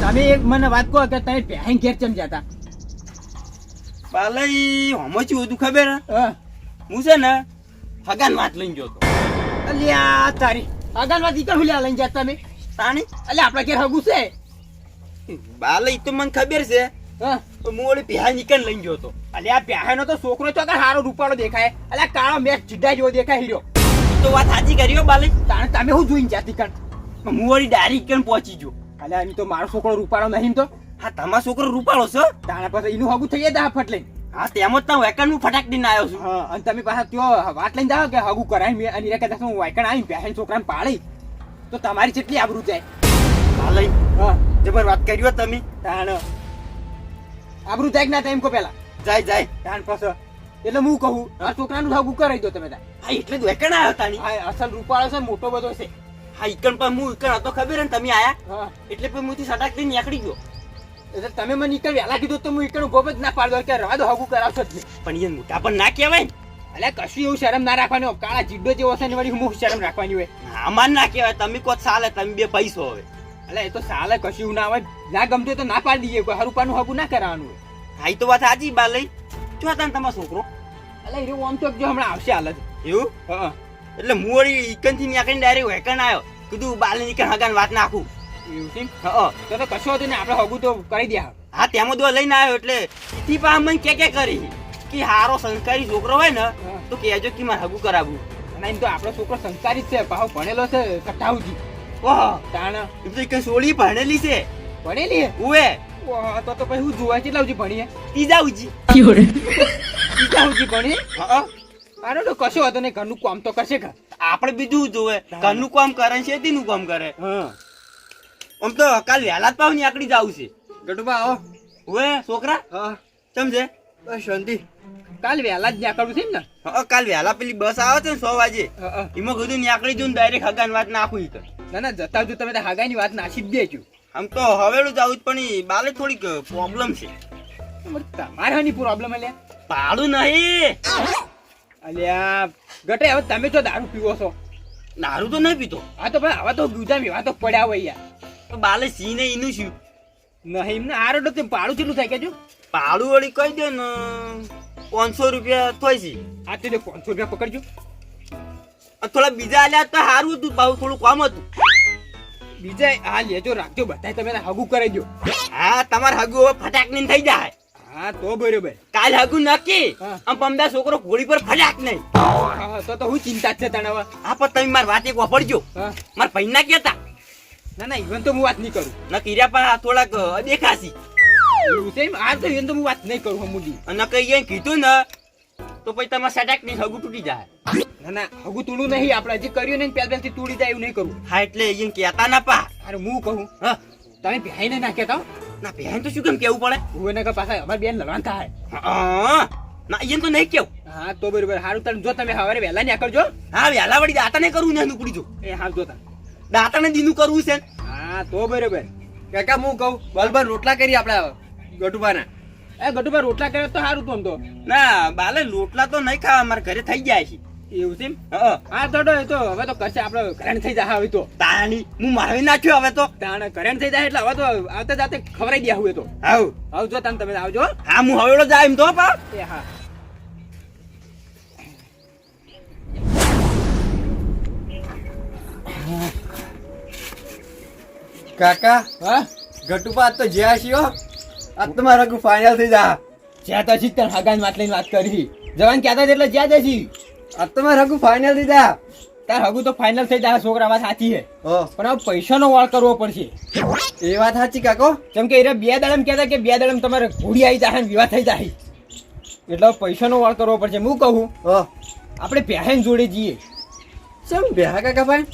તમે એક મને વાત કહો કે તમે પહેન ઘેર ચમ જતા પાલઈ હમચું હતું ખબર હા હું છે ને હગાન વાત લઈને ગયો તો અલ્યા તારી આગળ વાત ઈકર હુલ્યા લઈને જતા તમે તાણી અલ્યા આપણા ઘેર હગું છે બાલઈ તો મને ખબર છે હા તો હું ઓલી પહેન નીકળ લઈને ગયો તો અલ્યા પહેનો તો છોકરો તો આગળ હારો રૂપાળો દેખાય અલ્યા કાળો મેચ જીડા જેવો દેખાય હીરો તો વાત સાચી કર્યો બાલઈ તાણે તમે હું જોઈને જાતી કણ હું વળી ડાયરેક્ટ કણ પહોંચી ગયો અલ્યા એમ તો મારો છોકરો રૂપાળો નહીં તો હા તમારો છોકરો રૂપાળો છો તાણે પછી એનું હગું થઈ જાય ફટ લઈને હા તેમ જ તા વેકન હું ફટાક દઈને આવ્યો છું હા અને તમે પાછા ત્યો વાત લઈને જાઓ કે હગું કરાય મેં અને એ કદાચ હું વાયકણ આવી પહેન છોકરાને પાડી તો તમારી કેટલી આબરૂ જાય બાલઈ હા જબર વાત કર્યો તમે તાણ આબરૂ જાય કે ના ટાઈમ કો પેલા જાય જાય તાણ પછી એટલે હું કહું આ છોકરાનું હગું કરાવી દો તમે તાણ હા એટલે જ વેકન આવ્યો તાણી હા અસલ રૂપાળો છે મોટો બધો છે હા ઈકણ પણ હું ઈકણ હતો ખબર ને તમે આયા હા એટલે પછી હું સટાક દઈને નીકળી ગયો એટલે તમે મને ઈકણ વહેલા કીધું તો હું ઈકણ ઉભો જ ના પાડો કે રવા દો હગું કરાવશો જ નહીં પણ એ મોટા પણ ના કહેવાય ને અલ્યા કશું એવું શરમ ના રાખવાની હોય કાળા જીડો જેવો છે ને વળી હું શરમ રાખવાની હોય અમાર ના કહેવાય તમે કહો ચાલે તમે બે પૈસો હવે અલ્યા એ તો સાલે કશું એવું ના હોય ના ગમતું હોય તો ના પાડી દઈએ કોઈ હરુપાનું હગું ના કરાવવાનું હોય હા ઈ તો વાત સાચી બાલઈ જો હતા ને તમારો છોકરો અલ્યા એ આમ તો જો હમણાં આવશે હાલત એવું હા એટલે હું વળી ઈકન થી નીકળીને ડાયરેક્ટ વેકન આવ્યો કીધું બાલે નીકળ હગાન વાત નાખું એવું છે હા તો કશું હતું ને આપણે હગું તો કરી દે હા તેમાં દો લઈને આવ્યો એટલે ઈથી પા મને કે કરી કે હારો સંસ્કારી છોકરો હોય ને તો કહેજો કે મારે હગું કરાવવું અને એમ તો આપણો છોકરો સંસ્કારી જ છે પાછો ભણેલો છે કટાવજી ઓહો તાણ એ તો ઈકન સોળી ભણેલી છે ભણેલી હે ઉવે ઓહ તો પછી હું જોવા કેટલા ઉજી ભણીએ ત્રીજા ઉજી કેટલા ઉજી ભણીએ હા અરે તો કશો હતો ને ઘરનું કામ તો કરશે કે આપણે બીજું જોવે ઘરનું કામ કરે ને શેતીનું કામ કરે હા આમ તો કાલ વહેલા જ પાવ નીકળી જાવું છે ગટુબા આવો ઉવે છોકરા હા સમજે બસ શાંતિ કાલ વહેલા જ નીકળવું છે ને હા કાલ વહેલા પેલી બસ આવે છે ને 6 વાગે હા એમાં કીધું નીકળી જઉં ડાયરેક્ટ હગાન વાત નાખું ઈ તો ના ના જતા જો તમે હાગાની વાત નાસી જ દેજો આમ તો હવેલું જાવું જ પણ ઈ બાલે થોડીક પ્રોબ્લેમ છે તમારે હની પ્રોબ્લેમ અલ્યા ભાડું નહીં અલ્યા ગટે હવે તમે તો દારૂ પીવો છો દારૂ તો નહીં પીતો હા તો ભાઈ આવા તો બીજા મેવા તો પડ્યા હોય યાર તો બાલે સી ને એનું શું નહીં એમને આરો તો પાડું કેટલું થાય કેજો ભાડું વળી કહી દે ને 500 રૂપિયા થાય છે આ તો 500 રૂપિયા પકડજો થોડા બીજા આલ્યા તો સારું હતું પાછું થોડું કામ હતું બીજા હા લેજો રાખજો બધા તમે હગું કરી દો હા તમારે હગું હવે ફટાક ને થઈ જાય હા તો બરોબર કાલ હગું નક્કી હા. આમ પમદા છોકરો ઘોડી પર ફટાક નહીં હા તો હું ચિંતા જ છે તને હવે હા પણ તમે મારી વાત એક વાપરજો હા મારા પૈના કેતા ના ના ઇવન તો હું વાત નહીં કરું ન કીર્યા પા થોડાક દેખાશી એવું છે એમ? આ તો ઇવન તો હું વાત નહીં કરું હમુદી અને કઈ એમ કીધું ને તો પછી તમારે સટાક ની હગું તૂટી જાય ના ના હગું તૂડું નહીં આપણે જે કર્યું ને પહેલ પહેલથી તૂડી જાય એવું નહીં કરવું હા એટલે એમ કહેતા ના પા અરે હું કહું હા તમે ભેહાઈને ના કહેતા ના બહેન તો શું કેમ કેવું પડે હું એને કે પાછા અમારી બેન લડવાન થાય હા ના એમ તો નહીં કેવું હા તો બરોબર સારું તમે જો તમે સવારે વહેલા ને કરજો હા વેલા વળી દાતા ને કરવું ને નીકળી જો એ હા જોતા દાતા ને દીનું કરવું છે હા તો બરોબર કાકા હું કહું બલબર રોટલા કરી આપણે ગટુબાના એ ગટુભા રોટલા કરે તો સારું તો આમ તો ના બાલે લોટલા તો નહીં ખાવા અમારે ઘરે થઈ જાય છે એવું છે એમ? હા હા તો એ તો હવે તો કરશે આપણે ઘરે થઈ જાય હવે તો તાણી હું મારવી નાખ્યો હવે તો તાણે ઘરે થઈ જાય એટલે હવે તો આવતા જાતે ખવડાવી દે હવે તો હાઉ આવજો તમે આવજો હા હું હવેલો જાય એમ તો પા એ હા કાકા હા ગટુબા આજ તો જ્યાં છીએ આજ તો મારા ફાઇનલ થઈ જા જ્યાં તો છી તને હગાની વાત લઈને વાત કરી જવાન કહેતા હતા એટલે જ્યાં જશી આજ તો મારા ફાઇનલ થઈ જા તાર હગું તો ફાઇનલ થઈ જાય છોકરા વાત સાચી છે હો પણ હવે પૈસાનો વાળ કરવો પડશે એ વાત સાચી કાકો કેમ કે એ બે દાડમ કહેતા કે બે દાડમ તમારે ઘોડી આવી જાય ને વિવાહ થઈ જાય એટલે પૈસાનો વાળ કરવો પડશે હું કહું હો આપણે પહેન જોડે જઈએ કેમ બેહા કાકા ભાઈ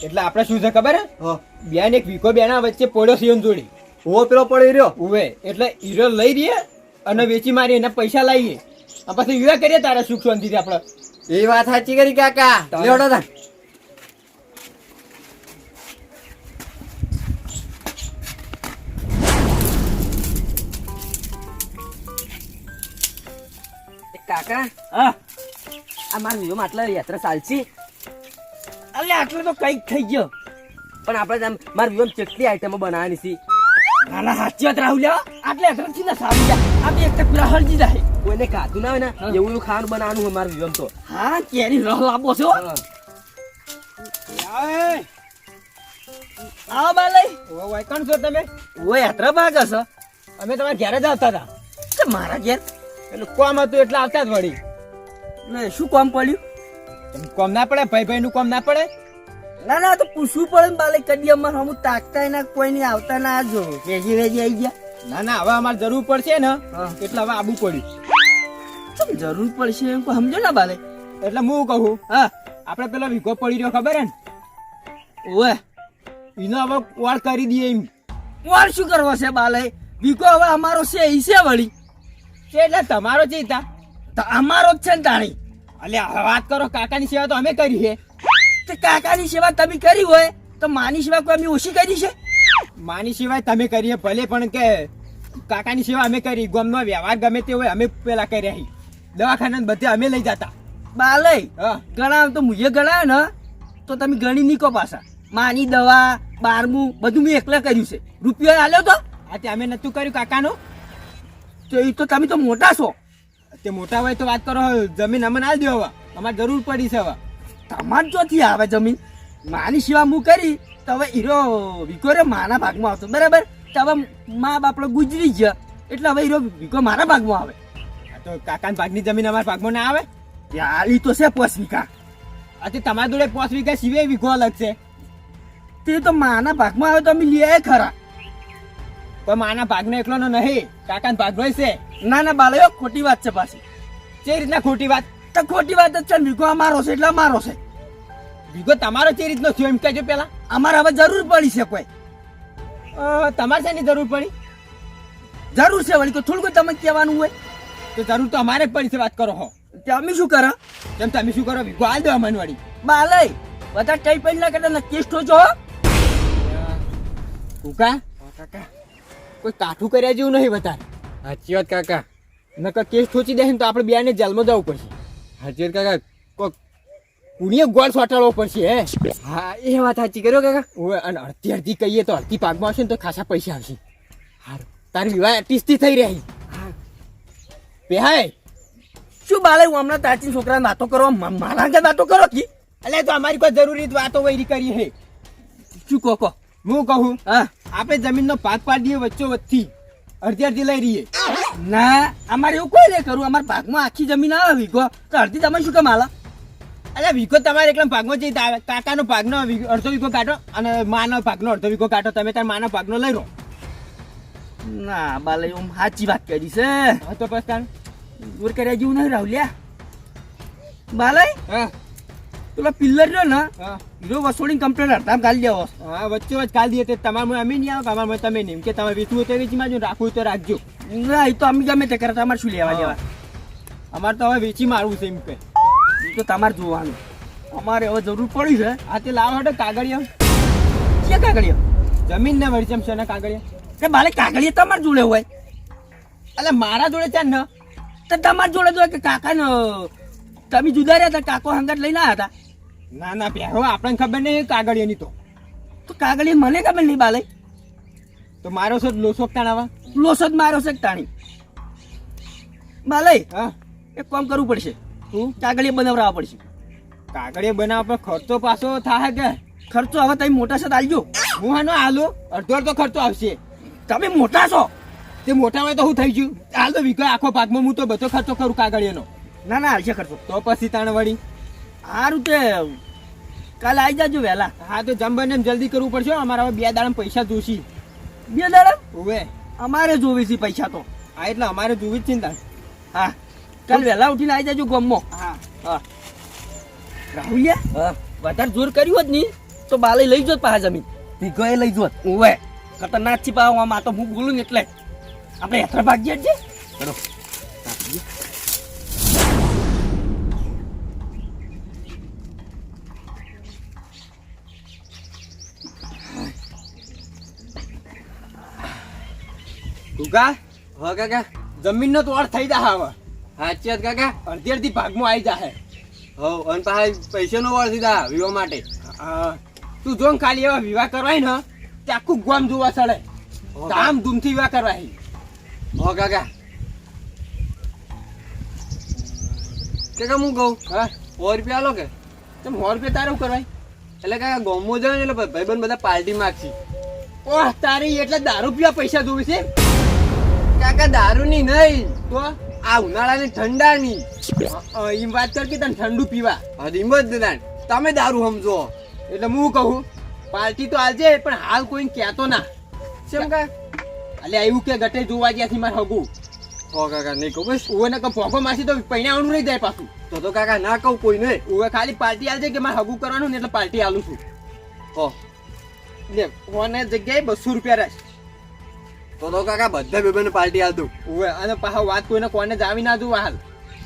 એટલે આપણે શું છે ખબર હે હો બેન એક વીકો બેના વચ્ચે પડ્યો છે એમ જોડી ઓ પેલો પડી રહ્યો ઉવે એટલે હીરો લઈ રહીએ અને વેચી મારી એના પૈસા લાવીએ અને પછી વિવાહ કરીએ તારા સુખ શાંતિથી આપણે એ વાત સાચી કરી કાકા લેવડો તા કાકા હા આ મારા વિવો આટલા યાત્રા ચાલશે અલ્યા આટલો તો કઈક થઈ ગયો પણ આપણે મારા વિવો કેટલી આઈટમો બનાવવાની છે નાના સાચી વાત રાહુલ આટલે અધરથી ના સારી જાય આ બે એક પૂરા હળજી જાય કોઈને કાતું ના હોય ને એવું એવું ખાવાનું બનાવવાનું અમારે વિવમ તો હા કેરી રહ લાંબો છે હો. આવો બાલય વાયકણ છો તમે? ઓય યાત્રા ભાગ હશે અમે તમારા ઘેર જ આવતા હતા. કે મારા ઘેર એટલે કોમ હતું એટલે આવતા જ વળી. ને શું કામ પડ્યું? એમ કોમ ના પડે? ભાઈ નું કોમ ના પડે? ના ના તો પૂછવું પડે ને બાલય કદી અમારે હમું તાકતા ના કોઈ નહીં આવતા ના જો વેજી આવી ગયા. ના ના હવે અમારે જરૂર પડશે ને હા. એટલે હવે આબુ પડ્યું. ચમ જરૂર પડશે એમ કોઈ સમજો ના બાલય. એટલે હું કહું હા આપણે પેલો વીઘો પડી રહ્યો ખબર હે ને ઓય એનો હવે વાળ કરી દઈએ એમ. કોણ શું કરવો છે બાલય? વીકો હવે અમારો છે ઈ છે વળી છે એટલે તમારો ચિંતા તો અમારો જ છે ને તાણી. એટલે વાત કરો કાકાની સેવા તો અમે કરી છે. તે કાકાની સેવા તમે કરી હોય તો માની સેવા કોઈ અમે ઓછી કરી છે? માની સિવાય તમે કરીએ ભલે પણ કે કાકાની સેવા અમે કરી. ગામનો વ્યવહાર ગમે તે હોય અમે પેલા કર્યા હી. દવાખાના ને બધે અમે લઈ જતા. બાલય હા ગણાવ તો મુએ ગણાયો ને તો તમે ગણી નીકો પાછા. માની દવા 12મું બધું મેં એકલા કર્યું છે. રૂપિયો આલ્યો તો આ અમે નતું કર્યું કાકાનું. તો એ તો તમે તો મોટા છો. તે મોટા હોય તો વાત કરો. જમીન અમને આલ દો હવે અમારે જરૂર પડી છે હવે. તમાર ચોથી આવે જમીન. માની સેવા હું કરી તો હવે હીરો વિકો રે માના ભાગમાં આવતો બરાબર. તો હવે મા બાપડો ગુજરી ગયા એટલે હવે હીરો વિકો મારા ભાગમાં આવે. આ તો કાકાના ભાગની જમીન અમારા ભાગમાં ના આવે. યાર ઈ તો છે 5 વીઘા. આ તમારા જોડે 5 વીઘા સિવાય વીઘો અલગ છે. તે તો માના ભાગમાં આવે તો અમે લઈ આયા ખરા. પણ માના ભાગનો એકલો નો નહીં, કાકાના ભાગનો છે. ના ના બાલયો ખોટી વાત છે પાછી. જે રીતના ખોટી વાત? તો ખોટી વાત જ છે ને. વીઘો અમારો છે એટલે અમારો છે. વીઘો તમારો જે રીતનો થયો એમ કહેજો પેલા. અમારે હવે જરૂર પડી છે કોઈ. તમારે શેની જરૂર પડી? જરૂર છે વળી તો થોડું કોઈ તમે કહેવાનું હોય તો જરૂર તો અમારે જ પડી છે. વાત કરો હો. કે અમે શું કરો? તેમ તમે શું કરો? વીઘો આલ દો અમને વળી. બાલય બધા કઈ પૈસા કરતા નક્કી ઠોચો હો. ઉકા કાકા કોઈ કાઠું કર્યા જેવું નહીં વધારે. સાચી વાત કાકા. નકર કેસ ઠોચી દે ને તો આપણે બેને જેલમાં જવું પડશે. સાચી વાત કાકા. કોક પુણ્ય ગોળ સોટાડવો પડશે હે. હા એ વાત સાચી કર્યો કાકા. ઓય અને અડધી અડધી કહીએ તો અડધી પાકમાં આવશે ને તો ખાસા પૈસા આવશે. હારું તારી વિવાહ 30 થઈ રહી. પેહાય શું બાલય હું હમણાં તાચી છોકરાને વાતો કરો મારા કે વાતો કરો કી. એટલે તો અમારી કોઈ જરૂરી વાતો વૈરી કરી હે. શું કહો કહો. હું કહું હા આપણે જમીનનો ભાગ પાડી દઈએ વચ્ચો વચ્ચી અડધી અડધી લઈ રહીએ. ના અમારે એવું કોઈ નહીં કરવું. અમારા ભાગમાં આખી જમીન આવે વીઘો તો અડધી તમે શું કેમ હાલા? એટલે વીઘો તમારે એકલા ભાગમાં જઈ આવે. કાકાનો ભાગનો અડધો વીઘો કાઢો અને માનો ભાગનો અડધો વીઘો કાઢો. તમે તાર માનો ભાગનો લઈ લો. ના બાલય હું સાચી વાત કરી છે. હા તો પછી તાણ. દૂર કર્યા જેવું નહીં રાહુલ્યા. બાલય હા પેલો પિલ્લર રહ્યો ને હા હીરો વસોડી કમ્પ્લેટ હડતામ ગાલી દેવો. હા વચ્ચે વચ્ચે કાઢી દઈએ. તે તમારે અમે નહીં આવે, અમારે તમે નહીં. કે તમે વેચવું હોય તો વેચી મારજો, રાખવું હોય તો રાખજો. ના એ તો અમે ગમે તે કરે તમારે શું લેવા દેવા. અમારે તો હવે વેચી મારવું છે એમ કે. એ તો તમારે જોવાનું. અમારે હવે જરૂર પડી છે. આ તે લાવો હટો કાગળિયા. ક્યાં કાગળિયો? જમીન ને વળી છે ને કાગળિયા. કે બાલે કાગળિયા તમારે જોડે હોય એટલે મારા જોડે છે ને. તો તમારે જોડે જો કે કાકા તમે જુદા રહ્યા હતા કાકો હંગાત લઈને આવ્યા હતા. ના ના પહેરો આપણને ખબર નહીં કાગળિયાની તો કાગળિયા મને ખબર નહીં બાલે. તો મારો છો લોસો તાણાવા. લોસો જ મારો છે તાણી. બાલે હા એક કામ કરવું પડશે. શું? કાગળિયા બનાવડાવવા પડશે. કાગળિયા બનાવવા પર ખર્ચો પાછો થાય કે? ખર્ચો હવે તમે મોટા છે આલજો. હું હાનો હાલો અડધો અડધો ખર્ચો આવશે. તમે મોટા છો. તે મોટા હોય તો હું થઈ ગયું. હાલ તો વીઘો આખો ભાગમાં હું તો બધો ખર્ચો કરું કાગળિયાનો. ના ના હાલશે ખર્ચો. તો પછી તાણ વળી. સારું તે કાલે આવી જાજો વહેલા. હા તો જમવાને એમ જલ્દી કરવું પડશે. અમારે હવે 2 દાડા પૈસા જોશી. 2 દાડા ઓવે અમારે જોવી છે પૈસા તો. હા એટલે અમારે જોવી જ ચિંતા. હા કાલે વહેલા ઉઠીને આવી જાજો ગામમાં. હા હા રાહુલિયા વધારે જોર કર્યું હોત નહીં તો બાલે લઈ જોત પાછા જમીન. વીઘો એ લઈ જોત. ઓવે ખતરનાક થી પાવ આમ. આ તો હું બોલું ને એટલે આપણે યાત્રા ભાગ્યા જ છે. ચલો ગુગા હા કાકા. જમીનનો તોડ થઈ જા હવે. સાચી વાત કાકા. અડધી અડધી ભાગમાં આવી જાહે. હવ અને પાછા પૈસાનો વાળ દીધા વિવાહ માટે. તું જો ને ખાલી એવા વિવાહ કરવાય ને તે આખું ગામ જોવા ચડે. ધામધૂમથી વિવાહ કરવા હી. હો કાકા કાકા હું કહું હા 100 રૂપિયા આલો કે તમે 100 રૂપિયા તારે શું કરવાય? એટલે કાકા ગોમો જાય ને એટલે ભાઈબંધ બધા પાર્ટી માગશી ઓહ તારી એટલે દારૂ પીવા પૈસા જોવે છે કાકા દારૂની નહીં તો આ ઉનાળાની ઠંડાની એમ વાત કર કે તને ઠંડુ પીવા. હિંમત દાન તમે દારૂ સમજો એટલે હું કહું પાર્ટી તો આજે પણ હાલ કોઈ કહેતો ના. કેમ કા એટલે એવું કે ગટે જોવા જ્યાંથી મારે હગું હો કાકા નહીં કહું બસ ઓને કે ભોગો માસી તો પૈણાવાનું નહીં જાય પાછું. તો કાકા ના કહું કોઈ નહીં ઓવે ખાલી પાર્ટી આલજે કે મારે હગું કરવાનું ને એટલે પાર્ટી આલું છું. હો લે ઓને જગ્યાએ 200 રૂપિયા રહેશે. તો કાકા બધા ભાઈબંધ પાર્ટી આલ દઉં ઓવે અને પાછા વાત કોઈને કોને જાવી ના જોવા હાલ.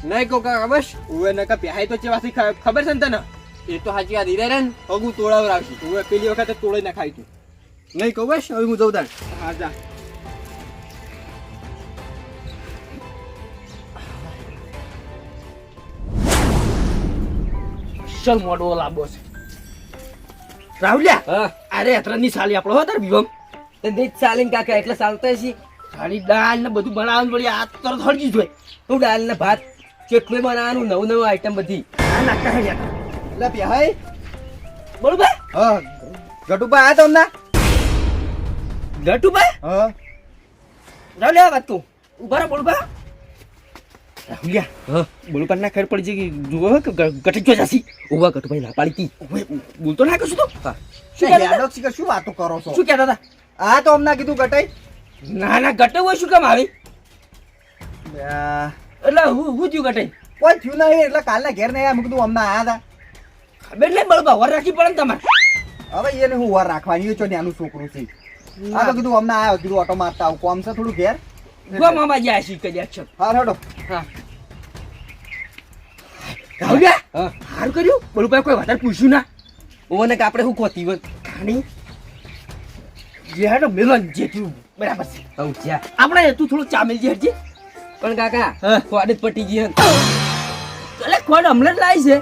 નહીં કહું કાકા બસ ઓવે ને કે પ્યાય તો ચેવાથી ખબર છે ને તને. એ તો સાચી વાત હીરા રે ને હગું તોડાવ રાખી ઓવે પેલી વખતે તોડી નાખાય તું. નહીં કહું બસ હવે હું જઉં તાણ હા જા. ચલ મોડો લાંબો છે રાહુલ્યા હા અરે અતરની સાલી આપણો હો તાર વિવમ તે દેખ ચાલીને કાકા એટલે ચાલતો છે ખાલી દાળ ને બધું બનાવવાનું પડી આ તરત હળજી જોઈ તું દાળ ને ભાત કેટલું બનાવવાનું નવું નવું આઈટમ બધી આ નાખતા હે યાર એટલે પ્યાય બરોબર હા ગટુપા આયા તો હમણાં ગટુભાઈ હા રાહુલ્યા વાત તું ઉભા રહો બોલબા રાહુલ્યા હા બોલબા ના ખબર પડી છે કે જુઓ કે ગટક જો જાસી ઉભા કટુ ભાઈ ના પાડી બોલતો ના કશું તો હા શું કહેતા હતા? યાદવ શીખર શું વાતો કરો છો શું કહેતા હતા આ તો હમણાં કીધું ગટાઈ ના ના ગટક હોય શું કામ આવી એટલે હું થયું ગટક કોઈ થયું નહીં એટલે કાલના ઘેર નહીં આયા મેં કીધું હમણાં આયા ખબર નહીં બળબા વર રાખી પડે ને તમારે હતા હવે એને હું વાર રાખવાની એ છો નાનું છોકરું છે આ તો કીધું હમણાં આવ્યો કીધું ઓટો મારતા આવું કોમ છે થોડું ઘેર ગો મામા જ્યાં શી કજ્યા છે હા હેડો હા રાહુલ્યા હા સારું કર્યું બળુભાઈ કોઈ વધારે પૂછ્યું ના ઓને કે આપણે શું ખોતી હોય ખાણી જે હાડો મેલન જે થયું બરાબર છે હઉ ચા આપણે તું થોડું ચા મેલજે હરજી પણ કાકા હા. ખોડ જ પટી ગઈ હે. એટલે ખોડ હમણાં જ લાવી છે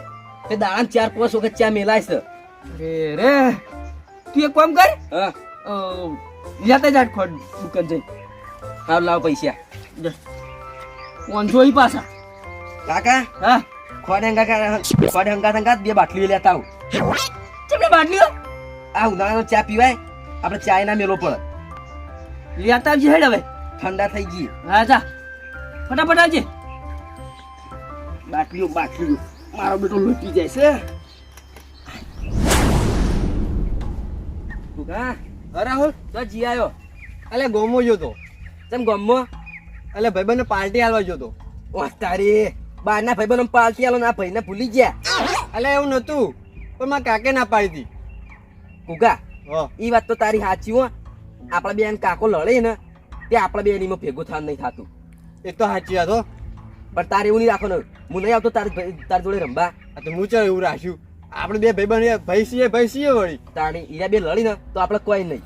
તે દાડા 4-5 વખત ચા મેલાય છે અરે રે તું એક કામ કર હા લેતા જાટ ખોડ દુકાન જઈ હાલ લાવ પૈસા 500 ઈ પાછા કાકા હા ખોડ હંગા બે બાટલીઓ લેતા આવું ચપડે બાટલીઓ આ ઉનાળાનો ચા પીવાય આપણે ચાય ના મેલો પડે લેતા આવજે હેડ હવે ઠંડા થઈ ગઈ હા જા ફટાફટ આવજે બાટલીઓ બાટલીઓ મારો બેટો લૂંટી જાય છે તું કા રાહુલ તો જી આયો અલે ગોમો ગયો તો ચમ ગમો એટલે ભાઈબંધને પાર્ટી આલવા ગયો તો ઓહ તારી બારના ભાઈબંધો પાલતી આલો ના ભાઈને ભૂલી ગયા અલે એવું નતું પણ મારા કાકે ના પાડી હતી કુકા હા ઈ વાત તો તારી સાચી હો આપણા બેન કાકો લડે ને તે આપણા બેન એમાં ભેગું થવાનું નહીં થતું એ તો સાચી વાત હો પણ તારે એવું નહીં રાખવાનું હું નહીં આવતો તાર જોડે રમવા આ તો હું ચાલ એવું રાખ્યું આપણે બે ભાઈબંધ ભાઈ છીએ વળી તાણી ઈરા બે લડી ને તો આપણે કોઈ નહીં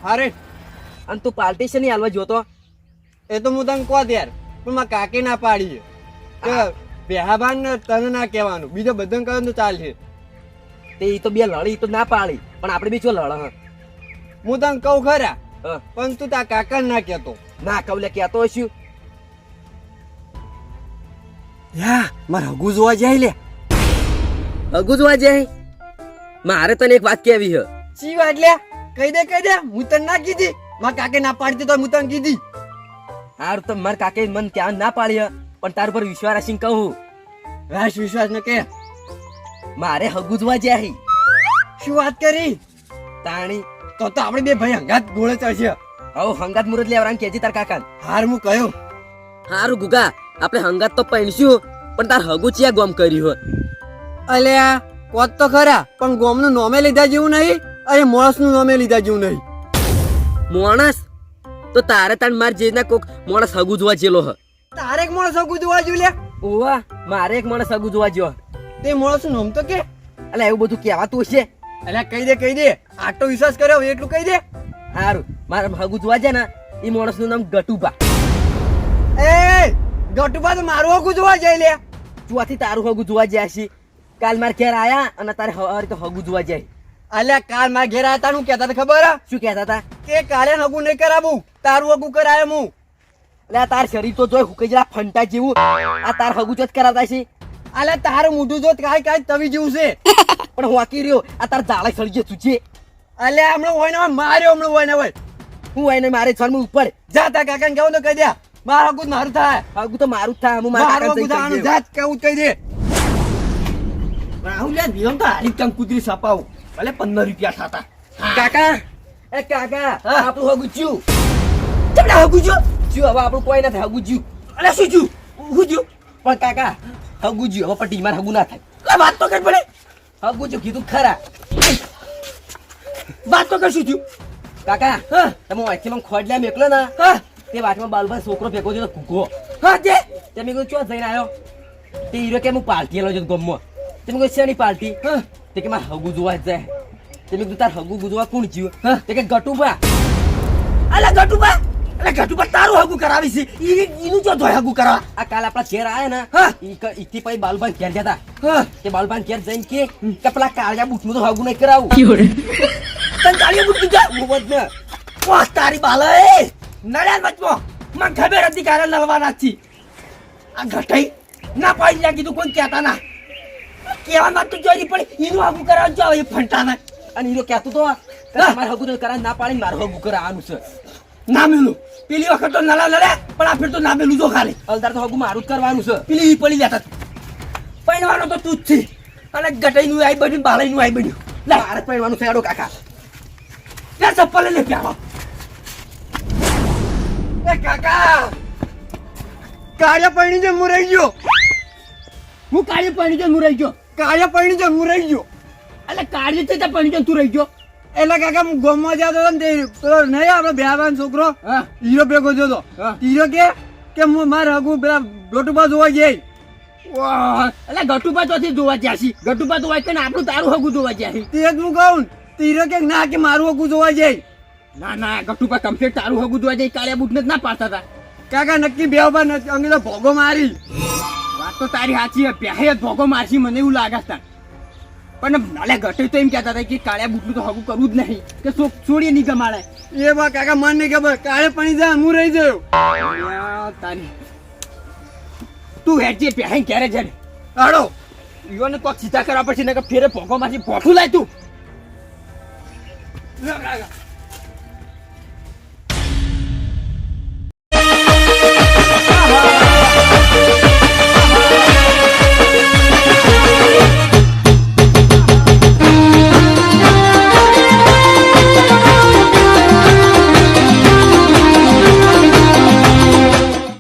હારે અને તું પાર્ટી છે નહીં હાલવા જોતો એ તો હું તને કહો યાર પણ મારા કાકે ના પાડી કે બેહાબાન ને તને ના કહેવાનું બીજો બધાને કહે તો ચાલશે તે ઈ તો બે લડી ઈ તો ના પાડી પણ આપણે બી ચો લડ હા હું તને કહું ખરા હા. પણ તું તારા કાકા ના કહેતો ના કવલે કહેતો હશું યા મારે હગું જોવા જાય લે અગુ જોવા જાય મારે તને એક વાત કહેવી છે શી વાત લે કહી દે હું તને ના કીધી મારા કાકે ના પાડતી તો હું તને કીધી હારું તો મારા કાકે મન ત્યાં ના પાડી હે, પણ તાર પર વિશ્વાસ રાખીને કહું રાશ વિશ્વાસ ને કે મારે હગુ જોવા જાય શું વાત કરી તાણી તો આપણે બે ભાઈ હંગાત ગોળે ચડશે હવે હંગાત મુરત લેવરાન કેજી તાર કાકા હાર હું કયો હારું ગુગા આપણે હંગાત તો પૈણશું પણ તાર હગુ ચિયા ગોમ કર્યું હો અલ્યા કોત તો ખરા પણ ગોમનું નોમે લીધા જેવું નહીં અરે માણસનું નોમે લીધા જેવું નહીં માણસ તો તારે તાર માર જેના કોક માણસ હગુ જોવા જેલો હ તારે એક માણસ હગું જોવા જોયું લે ઓવા મારે એક માણસ હગુ જોવા જેવો તે માણસનું નામ તો કે એટલે એવું બધું કહેવાતું હશે અલ્યા કહી દે આટલો વિશ્વાસ કર્યો એટલું કહી દે હારું મારે હગુ જોવા જાય ને એ માણસનું નામ ગટુબા એ ગટુબા તો મારું હગું જોવા જાય લે ચોથી તારું હગુ જોવા જાય છે કાલ માર ઘેર આયા અને તારે હવારે તો હગુ જોવા જાય અલ્યા કાલ મારા ઘેર આયા તા હું કહેતા હતા ખબર હે? શું કહેતા હતા કે કાલે હગું નહીં કરાવું, તારું હગું કરાય હું. એટલે આ તાર શરીર તો જોઈ હુકાઈ જરા ફંટા જેવું, આ તાર હગું જ કરાવતા છે. અલે તારું મોઢું જો કાંઈ તવી જેવું છે. પણ હું આકી રહ્યો, આ તાર જાળે સળી ગયો તું છે. અલે હમણાં હોય ને માર્યો, હમણાં હોય ને હોય. હું એને મારે છોડ ઉપર જા તા કાકાને કહેવું તો કહી દે, મારું હગું મારું થાય. હગું તો મારું જ થાય. હું મારા મારું કાકાને હગું થવાનું, જઈ કહી જા કેવું કહી દે. રાહુલ યાર વિલમ તો હારી ચમ કુતરી સપાવું ભલે 15 રૂપિયા થતા. કાકા એ કાકા આપણું હગું જ્યું તમને હગું જ્યું જ્યું હવે આપણું કોઈ ના થાય હગું જ્યું. અરે શું જ્યું હું જ્યું પણ કાકા હગું જ્યું હવે પટી મારે હગું ના થાય. આ વાત તો કર પડે હગું જ્યું કીધું ખરા વાત તો કર શું જ્યું કાકા તમે અહીંથી મને ખોડલ્યા મેકલો ને તે વાતમાં બાલભાઈ છોકરો ફેંકો છે તો કૂકો હા તે તમે કીધું ચો જઈને આવ્યો તે હીરો કે હું પાર્ટી આલો છું ગમમાં તમે કોઈ શેની પાર્ટી તે કે મારે હગું જોવા જ જાય તમે કીધું તાર હગું ગુજવા કોણ જીવ તે કે ગટુબા અલા ગટુબા અલા ગટુબા તારું હગું કરાવી છે ઈનું જો ધોય હગું કરાવ આ કાલ આપણા ઘેર આયા ને ઈથી પછી બાલુભાઈ ઘેર જતા તે બાલુભાઈ ઘેર જઈને કે પેલા કાળિયા બૂટનું તો હગું નહીં કરાવું તને કાળિયા બૂટ કીધા મોબત ને વાહ તારી બાલા એ નડ્યા મચમો મને ખબર હતી કારે નળવાના છી આ ઘટાઈ ના પાડી જા કીધું કોઈ કહેતા ના કેવામાં તો જોઈ પડી ઈનું હગું કરાવજો એ ફંટાના અને હીરો કહેતો તો મારે હગું કરા ના પાડી મારું હગું કરાવવાનું છે ના મેલું પેલી વખત તો નલા લડ્યા પણ આ ફેર તો ના મેલું જો ખાલી અલદાર તો હગું મારું જ કરવાનું છે પેલી ઈ પડી જતા પૈણવાનો તો તું જ છે અને ગટાઈનું આઈ બન્યું બાલાઈનું આઈ બન્યું લે મારે પૈણવાનું છે આડો કાકા લે ચપ્પલ લે પ્યાવા એ કાકા કાળિયા પૈણી છે હું રહી ગયો. હું કાળી પૈણી છે હું રહી ગયો કાળિયા પૈણી છે હું રહી ગયો. એટલે કાળી છે તે પૈણી તું રહી ગયો એટલે કાકા હું ગામમાં જતો હતો ને તે પેલો નહીં આપણો બેહાબાન છોકરો હીરો ભેગો થયો હતો. હીરો કે હું મારે હગું પેલા ગોટુબા જોવા જઈ. એટલે ગટુબા ચોથી જોવા જ્યાસી ગટુબા જોવા કે આપણું તારું હગું જોવા જ્યાસી તે જ હું કહું ને હીરો કે ના કે મારું હગું જોવા જઈ. ના ના ગટુબા કમ્પ્લીટ તારું હગું જોવા જાય કાળિયા બૂટ ના પાડતા હતા કાકા નક્કી બેહાબાન અંગે તો ભોગો મારી. વાત તો તારી સાચી પહે ભોગો મારશી મને એવું લાગે છે પણ નાલે ગટે તો એમ કહેતા હતા કે કાળિયા બૂટનું તો હગું કરવું જ નહીં કે છોડીએ નહીં ગમાડે એ બા કાકા મને નહીં ખબર કાળે પડી જાય હું રહી ગયો. તારી તું હેડજે પહે ક્યારે છે હાડો યુવાને કોક સીધા કરવા પડશે ને કે ફેરે ભોગો મારશી ભોઠું લાય તું કાકા